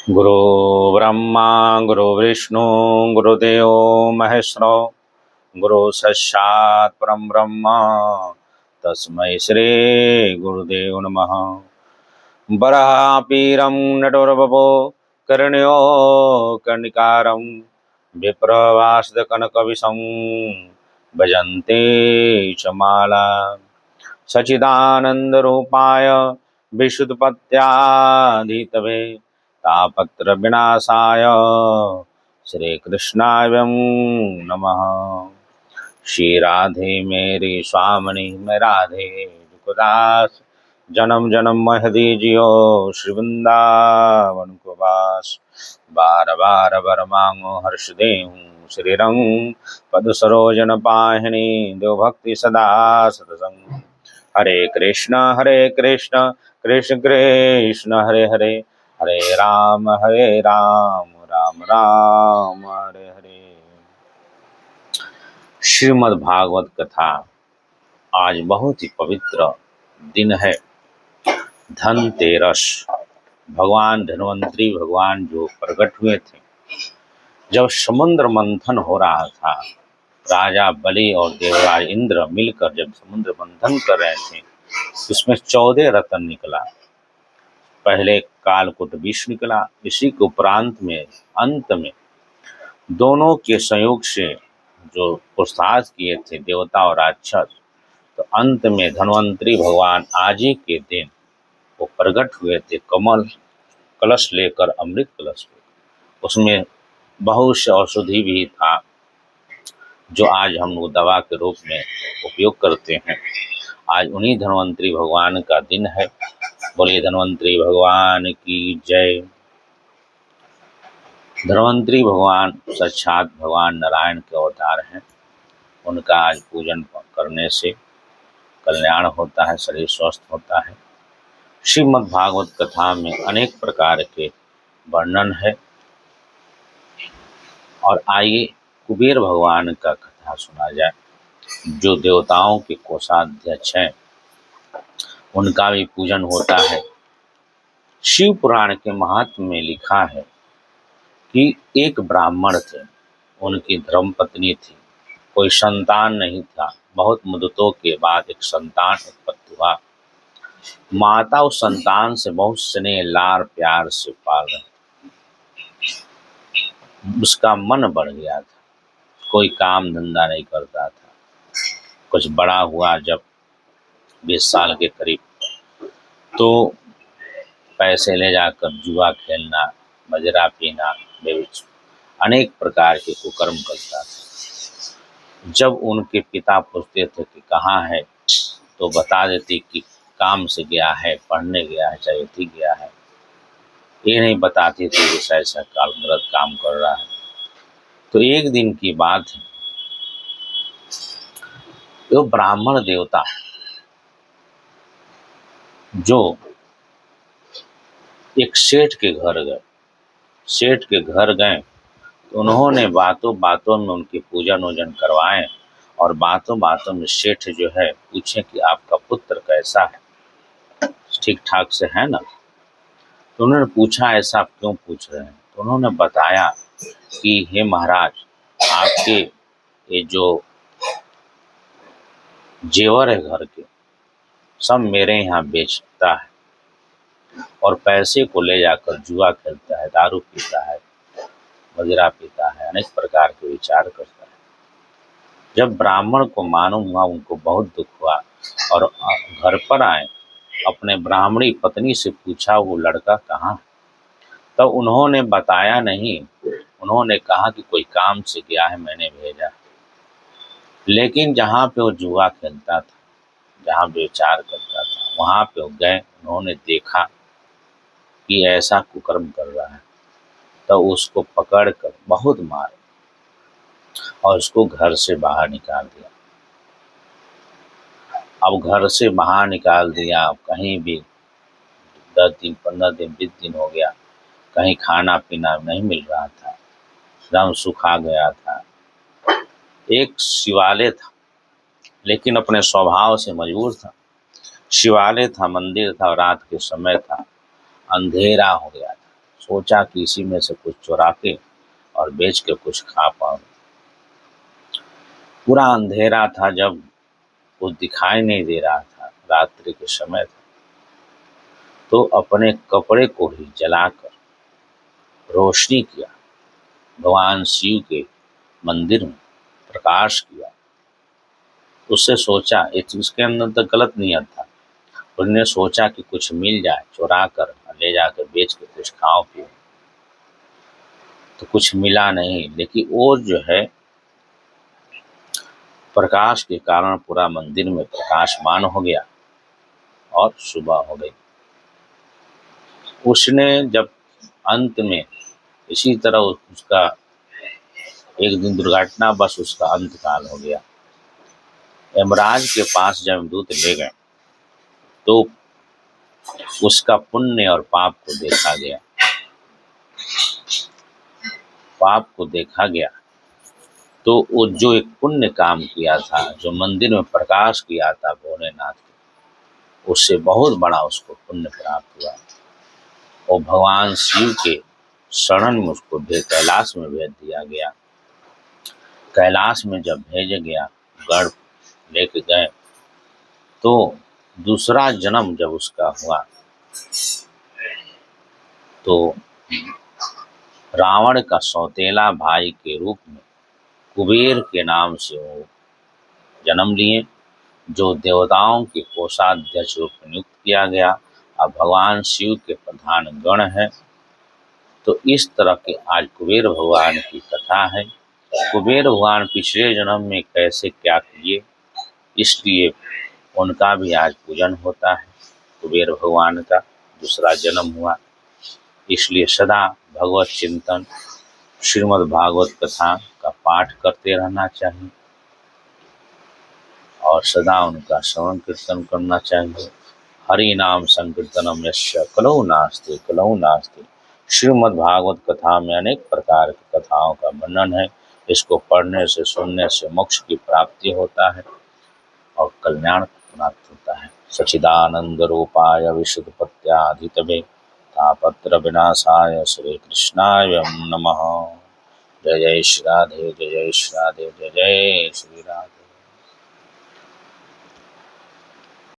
गुरु ब्रह्मा गुरु विष्णु गुरुदेव महेश्वरो गुरु साक्षात् परम ब्रह्म तस्मै श्री गुरुदेव नमः। वरापीरं नटोर्वपो कर्ण्यो कर्णिकारं विप्रवासितकनकविशं भजन्ते च माला सच्चिदानन्दरूपाय विशुद्धपत्याधितवे तापत्र विनाशाय श्रीकृष्णाय नमः। श्री राधे मेरी स्वामिनी मैं राधे दुखदास जन्म जन्म महदी जियो श्री वृंदावन को वास बार बार बर मांगो हर्ष देहूँ श्री रंग पद सरोजन पाहिनी देव भक्ति सदा सतसंग। हरे कृष्ण कृष्ण कृष्ण हरे हरे हरे राम राम राम हरे हरे। श्रीमद् भागवत कथा। आज बहुत ही पवित्र दिन है, धनतेरस। भगवान धन्वंतरी भगवान जो प्रकट हुए थे जब समुद्र मंथन हो रहा था, राजा बलि और देवराज इंद्र मिलकर जब समुद्र मंथन कर रहे थे, उसमें 14 रत्न निकला। पहले कालकूट विष निकला, इसी के उपरांत में अंत में दोनों के संयोग से जो पुरुषार्थ किए थे देवता और राक्षस, तो अंत में धन्वंतरी भगवान आज ही के दिन वो प्रकट हुए थे कमल कलश लेकर, अमृत कलश लेकर। उसमें बहुत से औषधि भी था जो आज हम लोग दवा के रूप में उपयोग करते हैं। आज उन्हीं धन्वंतरी भगवान का दिन है। बोलिए धन्वंतरी भगवान की जय। धन्वंतरी भगवान साक्षात भगवान नारायण के अवतार हैं। उनका आज पूजन करने से कल्याण होता है, शरीर स्वस्थ होता है। श्रीमद् भागवत कथा में अनेक प्रकार के वर्णन है। और आइए कुबेर भगवान का कथा सुना जाए, जो देवताओं के कोषाध्यक्ष हैं, उनका भी पूजन होता है। शिव पुराण के महात्म्य में लिखा है कि एक ब्राह्मण थे, उनकी धर्मपत्नी थी, कोई संतान नहीं था। बहुत मुद्दतों के बाद एक संतान उत्पत्ति हुआ। माता उस संतान से बहुत स्नेह लार प्यार से पाल रही। उसका मन बढ़ गया था, कोई काम धंधा नहीं करता था। कुछ बड़ा हुआ जब 20 साल के करीब, तो पैसे ले जाकर जुआ खेलना, मदिरा पीना, अनेक प्रकार के कुकर्म करता था। जब उनके पिता पूछते थे कि कहाँ है, तो बता देती कि काम से गया है, पढ़ने गया है, चाहे थी गया है। ये नहीं बताती थी कि ऐसा गलत काम कर रहा है। तो एक दिन की बात है, वो ब्राह्मण देवता जो एक सेठ के घर गए। सेठ के घर गए तो उन्होंने बातों बातों में उनकी पूजन वूजन करवाएं, और बातों बातों में सेठ जो है पूछे कि आपका पुत्र कैसा है, ठीक ठाक से है ना। तो उन्होंने पूछा ऐसा आप क्यों पूछ रहे हैं। तो उन्होंने बताया कि हे महाराज, आपके ये जो जेवर है घर के, सब मेरे यहाँ बेचता है और पैसे को ले जाकर जुआ खेलता है, दारू पीता है, मदिरा पीता है, अनेक प्रकार के विचार करता है। जब ब्राह्मण को मालूम हुआ, उनको बहुत दुख हुआ और घर पर आए, अपने ब्राह्मणी पत्नी से पूछा वो लड़का कहाँ है। तब उन्होंने बताया नहीं, उन्होंने कहा कि कोई काम से गया है, मैंने भेजा। लेकिन जहाँ पे वो जुआ खेलता था, जहाँ विचार करता था, वहाँ पे वो गए। उन्होंने देखा कि ऐसा कुकर्म कर रहा है, तो उसको पकड़ कर बहुत मारे और उसको घर से बाहर निकाल दिया। अब घर से बाहर निकाल दिया, कहीं भी 10 दिन 15 दिन 20 दिन हो गया, कहीं खाना पीना नहीं मिल रहा था, एकदम सुखा गया था। एक शिवालय था, लेकिन अपने स्वभाव से मजबूर था। शिवालय था, मंदिर था, रात के समय था, अंधेरा हो गया था, सोचा कि इसी में से कुछ चुरा के और बेच के कुछ खा पाऊं। पूरा अंधेरा था, जब कुछ दिखाई नहीं दे रहा था, रात्रि के समय था, तो अपने कपड़े को ही जलाकर रोशनी किया, भगवान शिव के मंदिर में प्रकाश किया। उससे सोचा, इसके अंदर तो गलत नियत था, उसने सोचा कि कुछ मिल जाए, चुरा कर ले जाकर बेच के कुछ खाओ पियो, तो कुछ मिला नहीं। लेकिन वो जो है प्रकाश के कारण पूरा मंदिर में प्रकाशमान हो गया और सुबह हो गई। उसने जब अंत में इसी तरह उसका एक दिन दुर्घटना बस उसका अंत काल हो गया। यमराज के पास जब यमदूत ले गए तो उसका पुण्य और पाप को देखा गया। पाप को देखा गया तो वो जो एक पुण्य काम किया था, जो मंदिर में प्रकाश किया था भोलेनाथ के, उससे बहुत बड़ा उसको पुण्य प्राप्त हुआ। और भगवान शिव के शरण में उसको कैलाश में भेज दिया गया। कैलाश में जब भेज गया, गढ़ लेके गए, तो दूसरा जन्म जब उसका हुआ तो रावण का सौतेला भाई के रूप में कुबेर के नाम से वो जन्म लिए, जो देवताओं के कोषाध्यक्ष रूप में नियुक्त किया गया। अब भगवान शिव के प्रधान गण है। तो इस तरह के आज कुबेर भगवान की कथा है। कुबेर भगवान पिछले जन्म में कैसे क्या किए, इसलिए उनका भी आज पूजन होता है। कुबेर भगवान का दूसरा जन्म हुआ, इसलिए सदा भगवत चिंतन, श्रीमद् भागवत कथा का पाठ करते रहना चाहिए और सदा उनका श्रवण कीर्तन करना चाहिए। हरि नाम संकीर्तनम यस्य कलौ नास्ति कलौ नास्ति। श्रीमद् भागवत कथा में अनेक प्रकार की कथाओं का वर्णन है। इसको पढ़ने से, सुनने से मोक्ष की प्राप्ति होता है और कल्याण प्राप्त होता है। सच्चिदानंद रूपाय विशुद्धपत्याधितवे तापत्र विनाशाय श्री कृष्णाय नमः। जय जय श्री राधे, जय जय श्री राधे, जय जय श्री राधे।